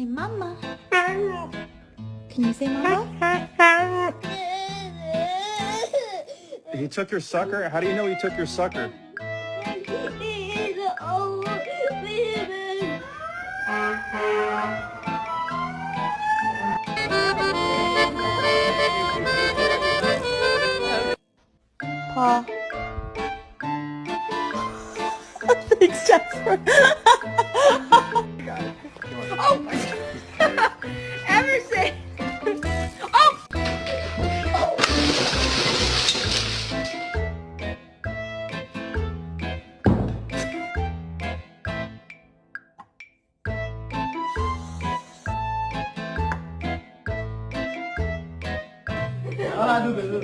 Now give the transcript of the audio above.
Say mama. Can you say mama? He took your sucker? How do you know he took your sucker? He's an old baby. Paw. Thanks, Jasper. Oh! Emerson! Oh! Ah, dulu.